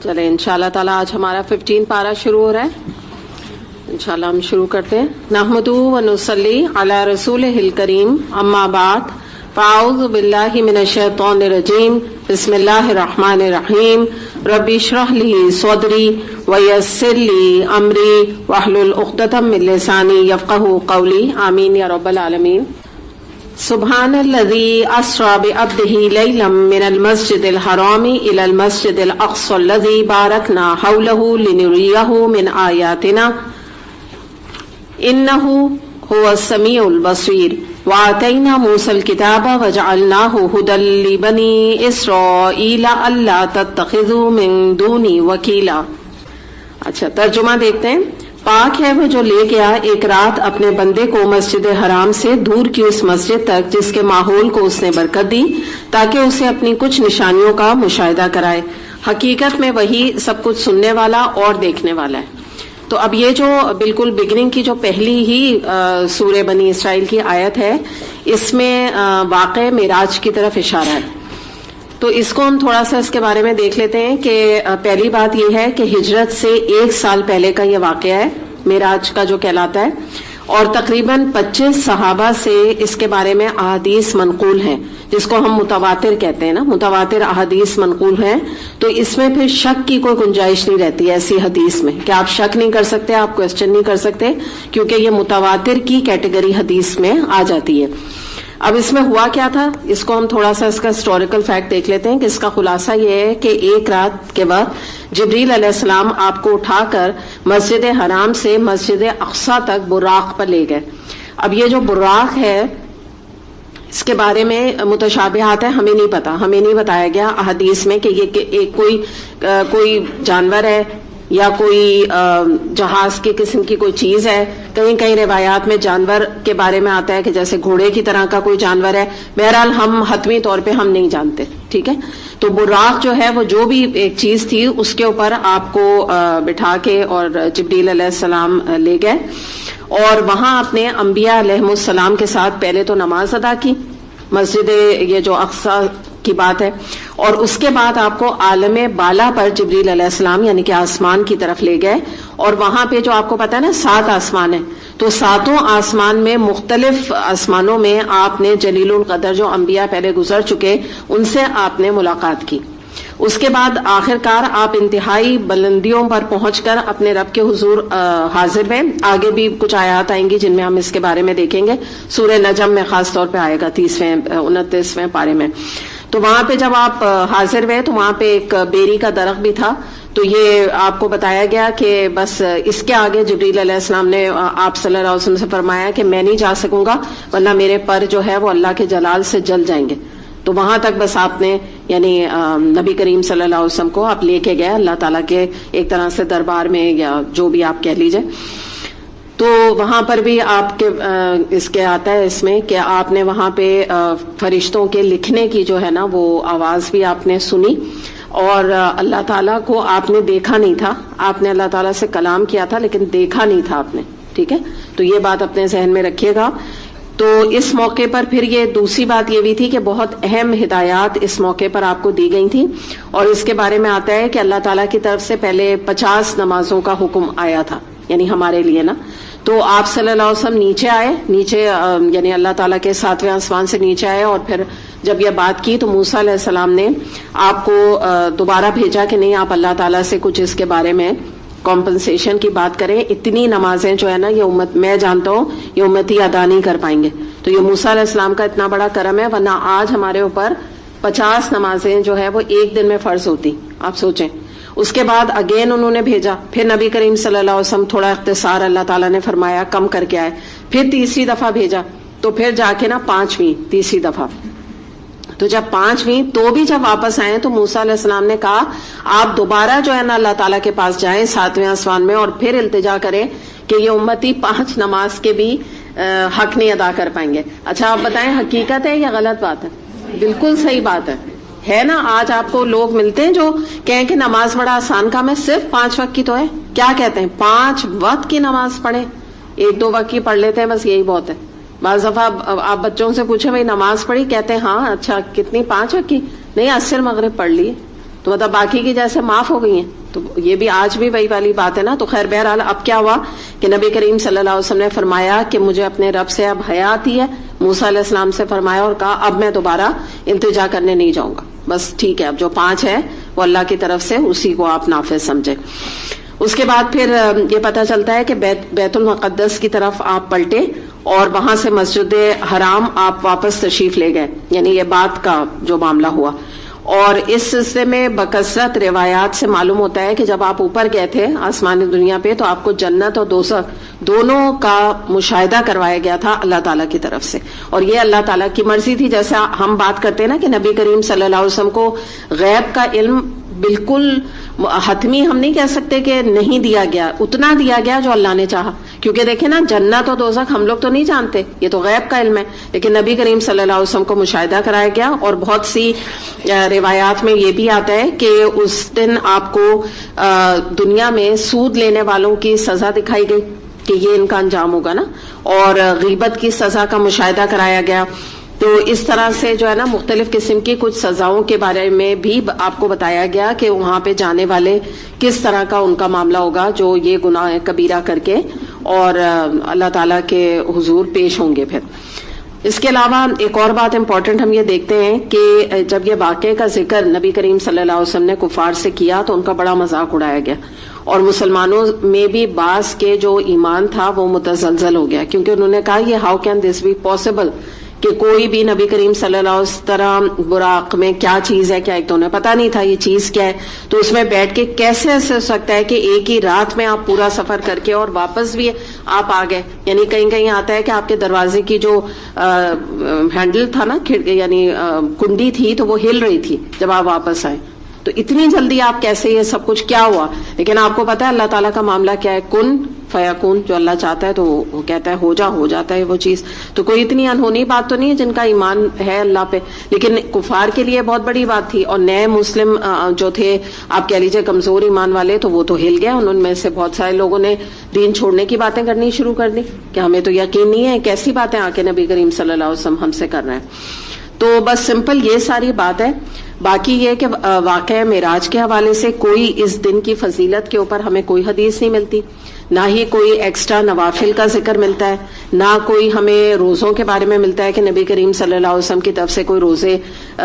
چلیں انشاءاللہ تعالی آج ہمارا 15 پارہ شروع ہو رہا ہے. انشاءاللہ ہم شروع کرتے ہیں. نحمدہ و نصلی علی رسولہ الکریم، اما بعد، فاعوذ باللہ من الشیطان الرجیم، بسم اللہ الرحمن الرحیم. رب اشرح لی صدری ویسر لی امری واحلل عقدۃ من لسانی یفقہوا قولی. آمین یا رب العالمین. سبحان الذي أسرى بعبده ليلا من المسجد الحرام إلى المسجد الأقصى الذي باركنا حوله لنريه من آياتنا إنه هو السميع البصير. وآتينا موسى الكتاب وجعلناه هدى لبني إسرائيل ألا تتخذوا من دوني وكيلا. اچھا ترجمہ دیکھتے ہیں. پاک ہے وہ جو لے گیا ایک رات اپنے بندے کو مسجد حرام سے دور کی اس مسجد تک جس کے ماحول کو اس نے برکت دی تاکہ اسے اپنی کچھ نشانیوں کا مشاہدہ کرائے. حقیقت میں وہی سب کچھ سننے والا اور دیکھنے والا ہے. تو اب یہ جو بالکل بگننگ کی جو پہلی ہی سورہ بنی اسرائیل کی آیت ہے، اس میں واقع معراج کی طرف اشارہ ہے. تو اس کو ہم تھوڑا سا اس کے بارے میں دیکھ لیتے ہیں کہ پہلی بات یہ ہے کہ ہجرت سے 1 سال پہلے کا یہ واقعہ ہے معراج کا جو کہلاتا ہے، اور تقریباً 25 صحابہ سے اس کے بارے میں احادیث منقول ہیں، جس کو ہم متواتر کہتے ہیں نا، متواتر احادیث منقول ہیں. تو اس میں پھر شک کی کوئی گنجائش نہیں رہتی ایسی حدیث میں کہ آپ شک نہیں کر سکتے، آپ کوسچن نہیں کر سکتے، کیونکہ یہ متواتر کی کیٹیگری حدیث میں آ جاتی ہے. اب اس میں ہوا کیا تھا، اس کو ہم تھوڑا سا اس کا ہسٹوریکل فیکٹ دیکھ لیتے ہیں کہ اس کا خلاصہ یہ ہے کہ ایک رات کے وقت جبریل علیہ السلام آپ کو اٹھا کر مسجد حرام سے مسجد اقصی تک براق پر لے گئے. اب یہ جو براق ہے اس کے بارے میں متشابہات ہیں، ہمیں نہیں پتا، ہمیں نہیں بتایا گیا احادیث میں کہ یہ کوئی جانور ہے یا کوئی جہاز کی قسم کی کوئی چیز ہے. کئی روایات میں جانور کے بارے میں آتا ہے کہ جیسے گھوڑے کی طرح کا کوئی جانور ہے. بہرحال ہم حتمی طور پہ ہم نہیں جانتے، ٹھیک ہے. تو براق جو ہے وہ جو بھی ایک چیز تھی اس کے اوپر آپ کو بٹھا کے اور جبریل علیہ السلام لے گئے، اور وہاں اپنے انبیاء علیہ السلام کے ساتھ پہلے تو نماز ادا کی مسجد یہ جو اقصی کی بات ہے، اور اس کے بعد آپ کو عالم بالا پر جبریل علیہ السلام یعنی کہ آسمان کی طرف لے گئے. اور وہاں پہ جو آپ کو پتا ہے نا 7 آسمان ہیں، تو 7 آسمان میں مختلف آسمانوں میں آپ نے جلیل القدر جو انبیاء پہلے گزر چکے ان سے آپ نے ملاقات کی. اس کے بعد آخر کار آپ انتہائی بلندیوں پر پہنچ کر اپنے رب کے حضور حاضر ہوئے. آگے بھی کچھ آیات آئیں گی جن میں ہم اس کے بارے میں دیکھیں گے. سورہ نجم میں خاص طور پہ آئے گا 29ویں پارے میں. تو وہاں پہ جب آپ حاضر ہوئے تو وہاں پہ ایک بیری کا درخت بھی تھا. تو یہ آپ کو بتایا گیا کہ بس اس کے آگے جبریل علیہ السلام نے آپ صلی اللہ علیہ وسلم سے فرمایا کہ میں نہیں جا سکوں گا ورنہ میرے پر جو ہے وہ اللہ کے جلال سے جل جائیں گے. تو وہاں تک بس آپ نے یعنی نبی کریم صلی اللہ علیہ وسلم کو آپ لے کے گئے اللہ تعالیٰ کے ایک طرح سے دربار میں یا جو بھی آپ کہہ لیجئے. تو وہاں پر بھی آپ کے اس کے آتا ہے اس میں کہ آپ نے وہاں پہ فرشتوں کے لکھنے کی جو ہے نا وہ آواز بھی آپ نے سنی، اور اللہ تعالیٰ کو آپ نے دیکھا نہیں تھا. آپ نے اللہ تعالیٰ سے کلام کیا تھا لیکن دیکھا نہیں تھا آپ نے، ٹھیک ہے. تو یہ بات اپنے ذہن میں رکھیے گا. تو اس موقع پر پھر یہ دوسری بات یہ بھی تھی کہ بہت اہم ہدایات اس موقع پر آپ کو دی گئی تھیں، اور اس کے بارے میں آتا ہے کہ اللہ تعالیٰ کی طرف سے پہلے 50 نمازوں کا حکم آیا تھا یعنی ہمارے لیے نا. تو آپ صلی اللہ علیہ وسلم نیچے آئے، نیچے یعنی اللہ تعالیٰ کے 7ویں آسمان سے نیچے آئے، اور پھر جب یہ بات کی تو موسیٰ علیہ السلام نے آپ کو دوبارہ بھیجا کہ نہیں آپ اللہ تعالیٰ سے کچھ اس کے بارے میں کمپنسیشن کی بات کریں. اتنی نمازیں جو ہے نا یہ امت میں جانتا ہوں یہ امتی ادا نہیں کر پائیں گے. تو یہ موسیٰ علیہ السلام کا اتنا بڑا کرم ہے، ورنہ آج ہمارے اوپر 50 نمازیں جو ہے وہ ایک دن میں فرض ہوتی. آپ سوچیں. اس کے بعد اگین انہوں نے بھیجا، پھر نبی کریم صلی اللہ علیہ وسلم تھوڑا اختصار اللہ تعالیٰ نے فرمایا کم کر کے آئے، پھر تیسری دفعہ بھیجا، تو پھر جا کے نا 5ویں تیسری دفعہ. تو جب 5ویں تو بھی جب واپس آئے تو موسیٰ علیہ السلام نے کہا آپ دوبارہ جو ہے نا اللہ تعالیٰ کے پاس جائیں 7ویں آسمان میں، اور پھر التجا کریں کہ یہ امتی 5 نماز کے بھی حق نہیں ادا کر پائیں گے. اچھا آپ بتائیں حقیقت ہے یا غلط بات ہے؟ بالکل صحیح بات ہے نا. آج آپ کو لوگ ملتے ہیں جو کہیں کہ نماز بڑا آسان کام ہے، صرف 5 وقت کی تو ہے. کیا کہتے ہیں 5 وقت کی نماز پڑھیں، 1-2 وقت کی پڑھ لیتے ہیں بس یہی بہت ہے. بعض دفعہ آپ بچوں سے پوچھیں بھائی نماز پڑھی، کہتے ہیں ہاں. اچھا کتنی 5 وقت کی؟ نہیں عصر مغرب پڑھ لی. تو مطلب باقی کی جیسے معاف ہو گئی ہیں. تو یہ بھی آج بھی وہی والی بات ہے نا. تو خیر بہرحال اب کیا ہوا کہ نبی کریم صلی اللہ علیہ وسلم نے فرمایا کہ مجھے اپنے رب سے اب حیا آتی ہے. موسیٰ علیہ السلام سے فرمایا اور کہا اب میں دوبارہ التجا کرنے نہیں جاؤں گا, بس ٹھیک ہے, اب جو 5 ہے وہ اللہ کی طرف سے, اسی کو آپ نافذ سمجھے. اس کے بعد پھر یہ پتہ چلتا ہے کہ بیت المقدس کی طرف آپ پلٹے اور وہاں سے مسجد حرام آپ واپس تشریف لے گئے, یعنی یہ بات کا جو معاملہ ہوا. اور اس سلسلے میں بکثرت روایات سے معلوم ہوتا ہے کہ جب آپ اوپر گئے تھے آسمانی دنیا پہ تو آپ کو جنت اور دوزخ دونوں کا مشاہدہ کروایا گیا تھا اللہ تعالیٰ کی طرف سے, اور یہ اللہ تعالیٰ کی مرضی تھی. جیسے ہم بات کرتے ہیں نا کہ نبی کریم صلی اللہ علیہ وسلم کو غیب کا علم بالکل حتمی ہم نہیں کہہ سکتے کہ نہیں دیا گیا, اتنا دیا گیا جو اللہ نے چاہا. کیونکہ دیکھیں نا جنت اور دوزخ ہم لوگ تو نہیں جانتے, یہ تو غیب کا علم ہے, لیکن نبی کریم صلی اللہ علیہ وسلم کو مشاہدہ کرایا گیا. اور بہت سی روایات میں یہ بھی آتا ہے کہ اس دن آپ کو دنیا میں سود لینے والوں کی سزا دکھائی گئی کہ یہ ان کا انجام ہوگا نا, اور غیبت کی سزا کا مشاہدہ کرایا گیا. تو اس طرح سے جو ہے نا مختلف قسم کی کچھ سزاؤں کے بارے میں بھی آپ کو بتایا گیا کہ وہاں پہ جانے والے کس طرح کا ان کا معاملہ ہوگا جو یہ گناہ کبیرہ کر کے اور اللہ تعالیٰ کے حضور پیش ہوں گے. پھر اس کے علاوہ ایک اور بات امپورٹنٹ ہم یہ دیکھتے ہیں کہ جب یہ واقعے کا ذکر نبی کریم صلی اللہ علیہ وسلم نے کفار سے کیا تو ان کا بڑا مذاق اڑایا گیا, اور مسلمانوں میں بھی بعض کے جو ایمان تھا وہ متزلزل ہو گیا, کیونکہ انہوں نے کہا یہ how can this be possible کہ کوئی بھی نبی کریم صلی اللہ علیہ وسلم طرح براق میں کیا چیز ہے, کیا ایک تو انہیں پتا نہیں تھا یہ چیز کیا ہے, تو اس میں بیٹھ کے کیسے ایسے ہو سکتا ہے کہ ایک ہی رات میں آپ پورا سفر کر کے اور واپس بھی آپ آ گئے. یعنی کہیں کہیں آتا ہے کہ آپ کے دروازے کی جو ہینڈل تھا نا, یعنی کنڈی تھی, تو وہ ہل رہی تھی جب آپ واپس آئے. تو اتنی جلدی آپ کیسے, یہ سب کچھ کیا ہوا؟ لیکن آپ کو پتا ہے اللہ تعالیٰ کا معاملہ کیا ہے, کن فیکون, جو اللہ چاہتا ہے تو وہ کہتا ہے ہو جاتا ہے وہ چیز. تو کوئی اتنی انہونی بات تو نہیں ہے جن کا ایمان ہے اللہ پہ, لیکن کفار کے لیے بہت بڑی بات تھی. اور نئے مسلم جو تھے, آپ کہہ لیجیے کمزور ایمان والے, تو وہ تو ہل گئے. ان میں سے بہت سارے لوگوں نے دین چھوڑنے کی باتیں کرنی شروع کر دی کہ ہمیں تو یقین نہیں ہے کیسی باتیں آ کے نبی کریم صلی اللہ علیہ وسلم ہم سے کر رہے ہیں. تو بس سمپل یہ ساری بات ہے. باقی یہ کہ واقعہ معراج کے حوالے سے کوئی اس دن کی فضیلت کے اوپر ہمیں کوئی حدیث نہیں ملتی, نہ ہی کوئی ایکسٹرا نوافل کا ذکر ملتا ہے, نہ کوئی ہمیں روزوں کے بارے میں ملتا ہے کہ نبی کریم صلی اللہ علیہ وسلم کی طرف سے کوئی روزے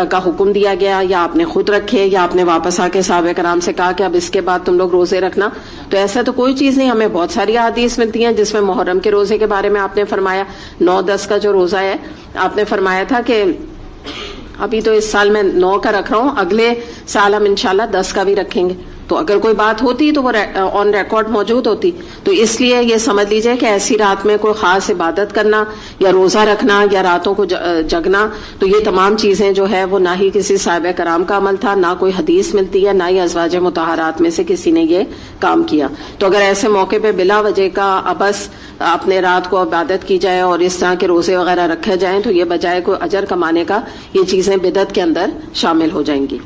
کا حکم دیا گیا, یا آپ نے خود رکھے, یا آپ نے واپس آ کے صحابہ کرام سے کہا کہ اب اس کے بعد تم لوگ روزے رکھنا. تو ایسا تو کوئی چیز نہیں. ہمیں بہت ساری احادیث ملتی ہیں جس میں محرم کے روزے کے بارے میں آپ نے فرمایا, 9-10 کا جو روزہ ہے آپ نے فرمایا تھا کہ ابھی تو اس سال میں 9 کا رکھ رہا ہوں, اگلے سال ہم انشاءاللہ 10 کا بھی رکھیں گے. تو اگر کوئی بات ہوتی تو وہ آن ریکارڈ موجود ہوتی. تو اس لیے یہ سمجھ لیجئے کہ ایسی رات میں کوئی خاص عبادت کرنا یا روزہ رکھنا یا راتوں کو جگنا, تو یہ تمام چیزیں جو ہے وہ نہ ہی کسی صحابہ کرام کا عمل تھا, نہ کوئی حدیث ملتی ہے, نہ ہی ازواج مطہرات میں سے کسی نے یہ کام کیا. تو اگر ایسے موقع پہ بلا وجہ کا ابس اپنے رات کو عبادت کی جائے اور اس طرح کے روزے وغیرہ رکھے جائیں, تو یہ بجائے کوئی اجر کمانے کا یہ چیزیں بدعت کے اندر شامل ہو جائیں گی.